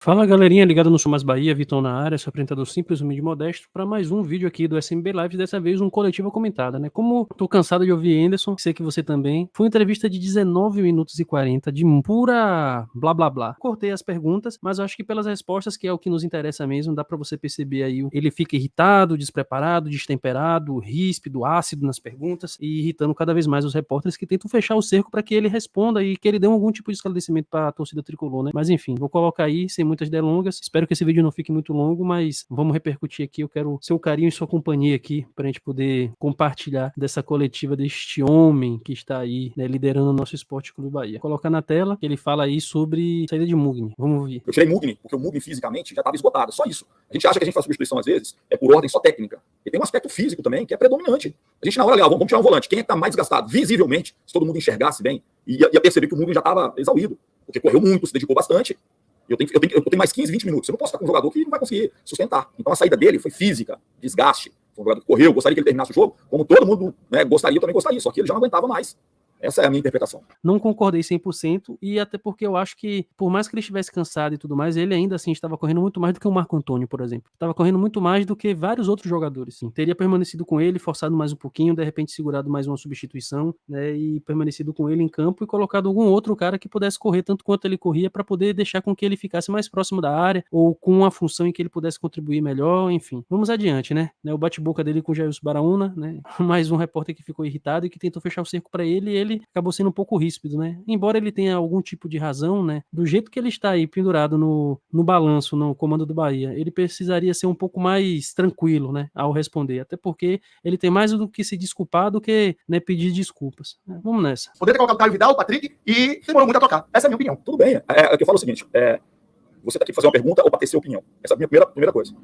Fala galerinha, ligado no Sou Mais Bahia, Vitão na área, seu apresentador simples, humilde e modesto, para mais um vídeo aqui do SMB Live, dessa vez um coletiva comentada, né? Como tô cansado de ouvir Anderson, sei que você também, foi uma entrevista de 19 minutos e 40 de pura blá blá blá. Cortei as perguntas, mas eu acho que pelas respostas, que é o que nos interessa mesmo, dá para você perceber aí, ele fica irritado, despreparado, destemperado, ríspido, ácido nas perguntas e irritando cada vez mais os repórteres que tentam fechar o cerco para que ele responda e que ele dê algum tipo de esclarecimento para a torcida tricolor, né? Mas enfim, vou colocar aí sem muitas delongas. Espero que esse vídeo não fique muito longo, mas vamos repercutir aqui. Eu quero seu carinho e sua companhia aqui pra gente poder compartilhar dessa coletiva deste homem que está aí, né, liderando o nosso Esporte Clube Bahia. Vou colocar na tela que ele fala aí sobre saída de Mugni. Vamos ouvir. Eu tirei Mugni, porque o Mugni fisicamente já estava esgotado, só isso. A gente acha que a gente faz substituição às vezes é por ordem só técnica. E tem um aspecto físico também que é predominante. A gente na hora, vamos tirar um volante. Quem é que tá mais desgastado? Visivelmente, se todo mundo enxergasse bem, ia perceber que o Mugni já estava exaurido, porque correu muito, se dedicou bastante. Eu tenho mais 15, 20 minutos. Eu não posso estar com um jogador que não vai conseguir sustentar. Então a saída dele foi física, desgaste. Foi um jogador que correu, gostaria que ele terminasse o jogo, como todo mundo, né, gostaria, eu também gostaria, só que ele já não aguentava mais. Essa é a minha interpretação. Não concordei 100%, e até porque eu acho que, por mais que ele estivesse cansado e tudo mais, ele ainda assim estava correndo muito mais do que o Marco Antônio, por exemplo. Estava correndo muito mais do que vários outros jogadores. Sim. Teria permanecido com ele, forçado mais um pouquinho, de repente segurado mais uma substituição, né, e permanecido com ele em campo e colocado algum outro cara que pudesse correr tanto quanto ele corria para poder deixar com que ele ficasse mais próximo da área ou com uma função em que ele pudesse contribuir melhor, enfim. Vamos adiante, né? O bate-boca dele com o Jailson Baraúna, né? Mais um repórter que ficou irritado e que tentou fechar o cerco para ele, e ele acabou sendo um pouco ríspido, né? Embora ele tenha algum tipo de razão, né? Do jeito que ele está aí pendurado no balanço, no comando do Bahia, ele precisaria ser um pouco mais tranquilo, né? Ao responder, até porque ele tem mais do que se desculpar do que, né, pedir desculpas. Vamos nessa. Poderia ter colocado o Caio Vidal, o Patrick, e demorou muito a trocar. Essa é a minha opinião. Tudo bem. É que eu falo o seguinte, você tá aqui pra fazer uma pergunta ou para ter sua opinião. Essa é a minha primeira coisa.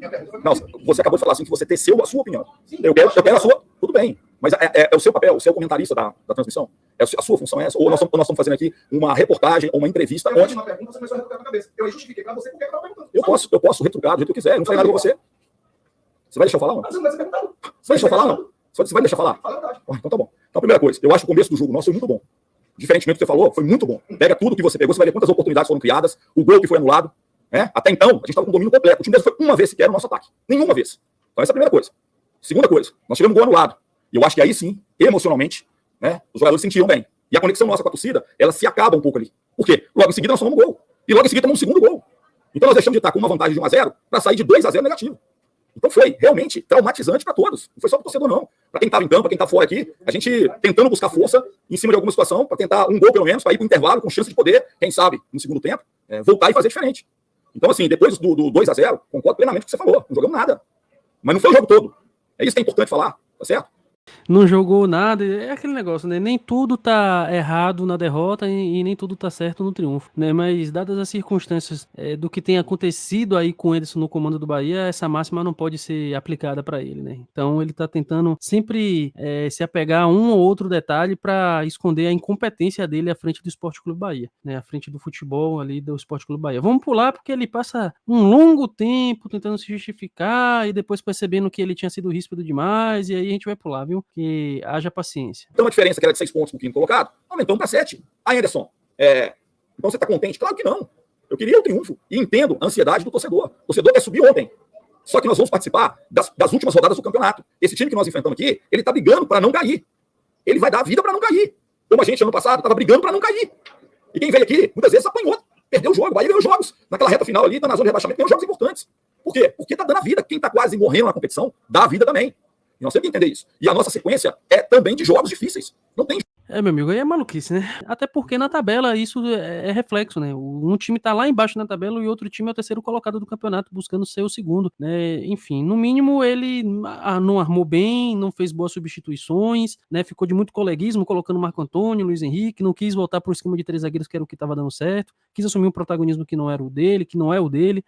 Não, você acabou de falar assim que você teceu a sua opinião. Eu quero a sua. Tudo bem. Mas é o seu papel, o seu comentarista da transmissão. A sua função é essa? Ou nós estamos fazendo aqui uma reportagem ou uma entrevista eu onde... uma pergunta, você começou a retrucar na cabeça. Eu justifiquei para você porque eu estava perguntando. Eu posso retrucar do jeito que eu quiser. Eu não falei nada com você. Você vai deixar eu falar, não? Mas você não vai ser perguntado. Você vai deixar eu falar, não? Você vai deixar eu falar? Fala a verdade. Então tá bom. Então, a primeira coisa, eu acho que o começo do jogo nosso foi muito bom. Diferentemente do que você falou, foi muito bom. Pega tudo que você pegou, você vai ver quantas oportunidades foram criadas, o gol que foi anulado. Né? Até então, a gente estava com o domínio completo. O time deles foi uma vez sequer no nosso ataque. Nenhuma vez. Então essa é a primeira coisa. Segunda coisa, nós tivemos um gol anulado. E eu acho que aí sim, emocionalmente, né, os jogadores sentiram bem. E a conexão nossa com a torcida, ela se acaba um pouco ali. Por quê? Logo em seguida nós tomamos um gol. E logo em seguida tomamos um segundo gol. Então nós deixamos de estar com uma vantagem de 1-0 para sair de 2-0 negativo. Então foi realmente traumatizante para todos. Não foi só para o torcedor, não. Para quem estava em campo, para quem está fora aqui, a gente tentando buscar força em cima de alguma situação, para tentar um gol pelo menos, para ir para o intervalo com chance de poder, quem sabe, no segundo tempo, voltar e fazer diferente. Então, assim, depois do 2-0, concordo plenamente com o que você falou. Não jogamos nada. Mas não foi o jogo todo. É isso que é importante falar, tá certo? Não jogou nada, é aquele negócio, né? Nem tudo tá errado na derrota e nem tudo tá certo no triunfo, né? Mas dadas as circunstâncias do que tem acontecido aí com Ederson no comando do Bahia, essa máxima não pode ser aplicada para ele, né? Então ele tá tentando sempre se apegar a um ou outro detalhe para esconder a incompetência dele à frente do Esporte Clube Bahia, né? À frente do futebol ali do Esporte Clube Bahia. Vamos pular porque ele passa um longo tempo tentando se justificar e depois percebendo que ele tinha sido ríspido demais, e aí a gente vai pular, viu? Que haja paciência. Então a diferença que era de 6 pontos no quinto colocado, aumentamos para 7. Aí, Anderson, então você está contente? Claro que não. Eu queria o triunfo. E entendo a ansiedade do torcedor. O torcedor quer subir ontem. Só que nós vamos participar das últimas rodadas do campeonato. Esse time que nós enfrentamos aqui, ele está brigando para não cair. Ele vai dar a vida para não cair. Como a gente ano passado estava brigando para não cair. E quem veio aqui, muitas vezes apanhou. Perdeu o jogo. O Bahia ganhou jogos. Naquela reta final ali, tá na zona de rebaixamento, ganhou jogos importantes. Por quê? Porque está dando a vida. Quem está quase morrendo na competição, dá a vida também. E nós temos que entender isso. E a nossa sequência é também de jogos difíceis. Não tem. Meu amigo, aí é maluquice, né? Até porque na tabela isso é reflexo, né? Um time tá lá embaixo na tabela e outro time é o terceiro colocado do campeonato, buscando ser o segundo, né? Enfim, no mínimo ele não armou bem, não fez boas substituições, né? Ficou de muito coleguismo, colocando Marco Antônio, Luiz Henrique, não quis voltar pro esquema de 3 zagueiros, que era o que tava dando certo, quis assumir um protagonismo que não era o dele, que não é o dele.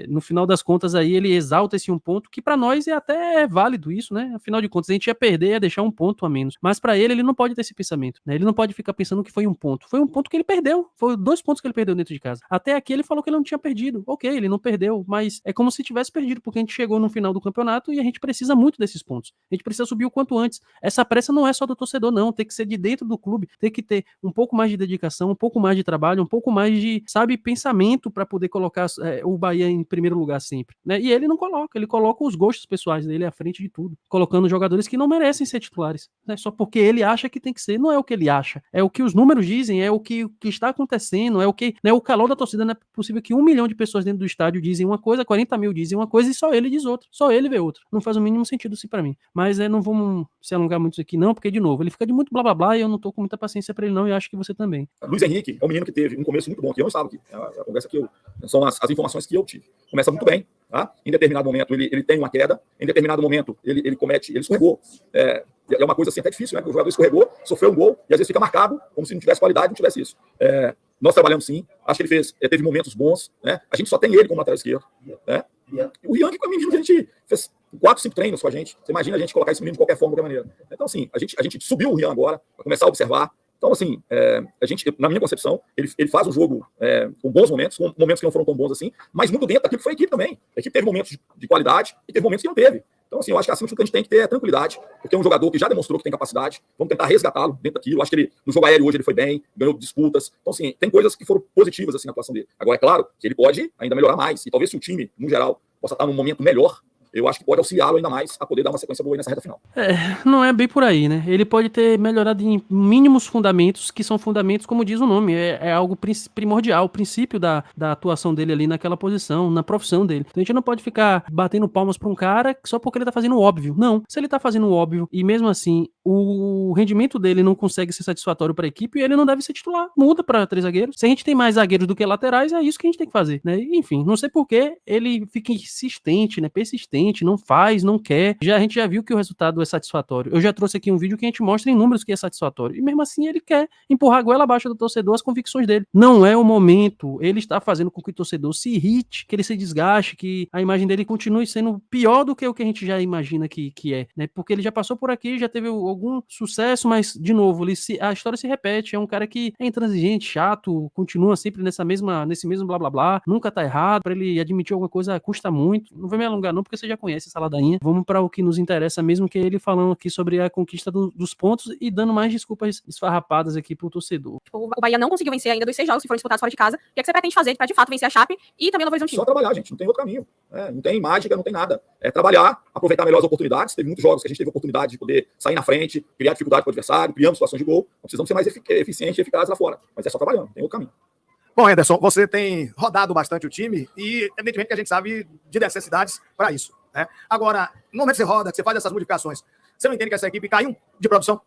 No final das contas aí ele exalta esse um ponto, que pra nós é até válido isso, né? Afinal de contas a gente ia perder, ia deixar um ponto a menos. Mas pra ele não pode ter esse pensamento, né? Ele não pode ficar pensando que foi um ponto. Foi um ponto que ele perdeu. Foi 2 pontos que ele perdeu dentro de casa. Até aqui ele falou que ele não tinha perdido. Ok, ele não perdeu, mas é como se tivesse perdido, porque a gente chegou no final do campeonato e a gente precisa muito desses pontos. A gente precisa subir o quanto antes. Essa pressa não é só do torcedor, não. Tem que ser de dentro do clube. Tem que ter um pouco mais de dedicação, um pouco mais de trabalho, um pouco mais de, sabe, pensamento para poder colocar o Bahia em primeiro lugar sempre, né? E ele não coloca. Ele coloca os gostos pessoais dele à frente de tudo, colocando jogadores que não merecem ser titulares, né? Só porque ele acha que tem que ser. Não é o que ele acha. É o que os números dizem, é o que está acontecendo, é o que, né, o calor da torcida. Não é possível que 1 milhão de pessoas dentro do estádio dizem uma coisa, 40 mil dizem uma coisa e só ele diz outra. Só ele vê outra. Não faz o mínimo sentido isso pra mim. Mas não vamos se alongar muito aqui não, porque de novo, ele fica de muito blá blá blá e eu não tô com muita paciência pra ele não, e acho que você também. Luiz Henrique é um menino que teve um começo muito bom, que eu não estava aqui. A conversa que são as informações que eu tive. Começa muito bem, tá? Em determinado momento ele tem uma queda, em determinado momento ele escorregou. É uma coisa assim até difícil, né? O jogador escorregou, sofreu um gol e às vezes fica marcado como se não tivesse qualidade, não tivesse isso. Nós trabalhamos sim, acho que ele teve momentos bons, né? A gente só tem ele como lateral esquerdo, né? O Rian, que é um menino que a gente fez 4, 5 treinos com a gente. Você imagina a gente colocar esse menino de qualquer forma, de qualquer maneira. Então, assim, a gente subiu o Rian agora, para começar a observar. Então, assim, a gente, na minha concepção, ele faz um jogo com bons momentos, com momentos que não foram tão bons assim, mas muito dentro daquilo que foi a equipe também. A equipe teve momentos de qualidade e teve momentos que não teve. Então, assim, eu acho que acima de tudo a gente tem que ter tranquilidade, porque é um jogador que já demonstrou que tem capacidade. Vamos tentar resgatá-lo dentro daquilo. Eu acho que ele, no jogo aéreo hoje, ele foi bem, ganhou disputas. Então, assim, tem coisas que foram positivas assim, na atuação dele. Agora, é claro que ele pode ainda melhorar mais. E talvez se o time, no geral, possa estar num momento melhor, eu acho que pode auxiliá-lo ainda mais a poder dar uma sequência boa aí nessa reta final. Não é bem por aí, né? Ele pode ter melhorado em mínimos fundamentos, que são fundamentos, como diz o nome, é algo primordial, o princípio da atuação dele ali naquela posição, na profissão dele. Então a gente não pode ficar batendo palmas pra um cara só porque ele tá fazendo o óbvio. Não, se ele tá fazendo o óbvio e mesmo assim o rendimento dele não consegue ser satisfatório pra equipe, ele não deve ser titular. Muda pra 3 zagueiros. Se a gente tem mais zagueiros do que laterais, é isso que a gente tem que fazer, né? Enfim, não sei por que ele fica insistente, né? Persistente, não faz, não quer. A gente já viu que o resultado é satisfatório. Eu já trouxe aqui um vídeo que a gente mostra em números que é satisfatório. E mesmo assim ele quer empurrar a goela abaixo do torcedor as convicções dele. Não é o momento. Ele está fazendo com que o torcedor se irrite, que ele se desgaste, que a imagem dele continue sendo pior do que o que a gente já imagina que é, né? Porque ele já passou por aqui, já teve algum sucesso, mas, de novo, a história se repete. É um cara que é intransigente, chato, continua sempre nesse mesmo blá blá blá, nunca tá errado. Pra ele admitir alguma coisa custa muito. Não vou me alongar não, porque você já conhece essa ladainha. Vamos para o que nos interessa mesmo, que é ele falando aqui sobre a conquista dos pontos e dando mais desculpas esfarrapadas aqui pro torcedor. O Bahia não conseguiu vencer ainda dos 6 jogos que foram disputados fora de casa. O que é que você pretende fazer para de fato vencer a Chape e também o Novo Horizontino? Só trabalhar, gente, não tem outro caminho. Não tem mágica, não tem nada. É trabalhar, aproveitar melhor as oportunidades. Teve muitos jogos que a gente teve a oportunidade de poder sair na frente, criar dificuldade para o adversário, criamos situações de gol. Não precisamos ser mais eficientes e eficazes lá fora. Mas é só trabalhando, não tem outro caminho. Bom, Anderson, você tem rodado bastante o time e, evidentemente, que a gente sabe de necessidades para isso, né? Agora, no momento que você roda, que você faz essas modificações, você não entende que essa equipe caiu de produção?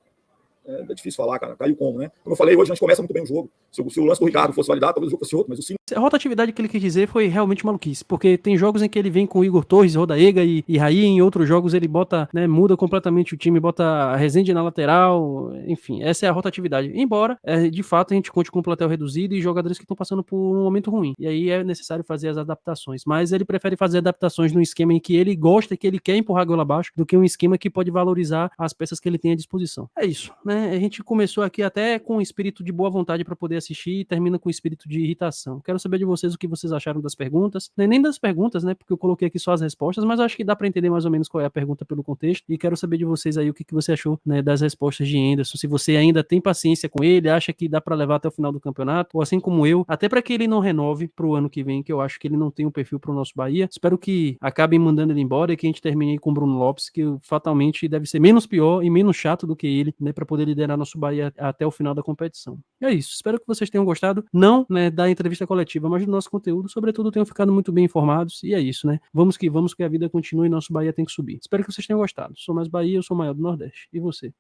É difícil falar, cara. Caiu como, né? Como eu falei, hoje a gente começa muito bem o jogo. Se o lance do Ricardo fosse validado, talvez o jogo fosse outro, mas o Cine... A rotatividade que ele quis dizer foi realmente maluquice, porque tem jogos em que ele vem com o Igor Torres, Rodaega e Raí, em outros jogos ele bota, né, muda completamente o time, bota a Rezende na lateral, enfim, essa é a rotatividade. Embora, de fato, a gente conte com um plantel reduzido e jogadores que estão passando por um momento ruim, e aí é necessário fazer as adaptações, mas ele prefere fazer adaptações num esquema em que ele gosta e que ele quer empurrar a goela abaixo, do que um esquema que pode valorizar as peças que ele tem à disposição. É isso, né, a gente começou aqui até com um espírito de boa vontade para poder assistir e termina com um espírito de irritação. Quero saber de vocês o que vocês acharam das perguntas, nem das perguntas, né, porque eu coloquei aqui só as respostas, mas eu acho que dá para entender mais ou menos qual é a pergunta pelo contexto, e quero saber de vocês aí o que você achou, né, das respostas de Anderson, se você ainda tem paciência com ele, acha que dá para levar até o final do campeonato, ou assim como eu, até para que ele não renove pro ano que vem, que eu acho que ele não tem um perfil pro nosso Bahia. Espero que acabem mandando ele embora e que a gente termine aí com o Bruno Lopes, que fatalmente deve ser menos pior e menos chato do que ele, né, para poder liderar nosso Bahia até o final da competição. É isso, espero que vocês tenham gostado, não, né, da entrevista coletiva, mas do nosso conteúdo, sobretudo tenham ficado muito bem informados, e é isso, né, vamos que a vida continue e nosso Bahia tem que subir. Espero que vocês tenham gostado. Sou mais Bahia, eu sou o maior do Nordeste. E você?